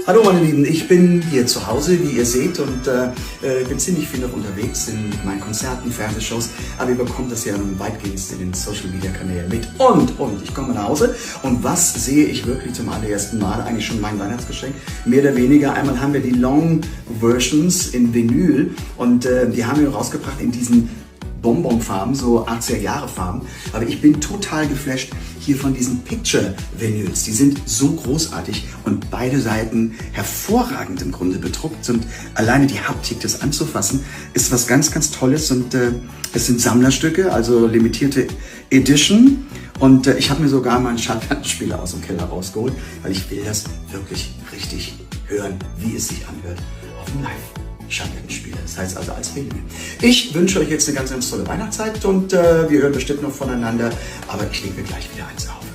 Hallo meine Lieben, ich bin hier zu Hause, wie ihr seht, und bin ziemlich viel noch unterwegs in meinen Konzerten, Fernsehshows, aber ihr bekommt das ja nun weitgehend in den Social Media Kanälen mit. Und ich komme nach Hause und was sehe ich wirklich zum allerersten Mal? Eigentlich schon mein Weihnachtsgeschenk, mehr oder weniger. Einmal haben wir die Long Versions in Vinyl und die haben wir rausgebracht in diesen Bonbonfarben, so 80er Jahre Farben. Aber ich bin total geflasht hier von diesen Picture Vinyls. Die sind so großartig und beide Seiten hervorragend im Grunde bedruckt. Und alleine die Haptik, das anzufassen, ist was ganz, ganz Tolles. Und es sind Sammlerstücke, also limitierte Edition. Und ich habe mir sogar mal einen Schallplattenspieler aus dem Keller rausgeholt, weil ich will das wirklich richtig hören, wie es sich anhört auf dem Live-Schallplattenspieler. Das heißt also als Vinyl. Ich wünsche euch jetzt eine ganz, ganz tolle Weihnachtszeit und wir hören bestimmt noch voneinander, aber ich lege mir gleich wieder eins auf.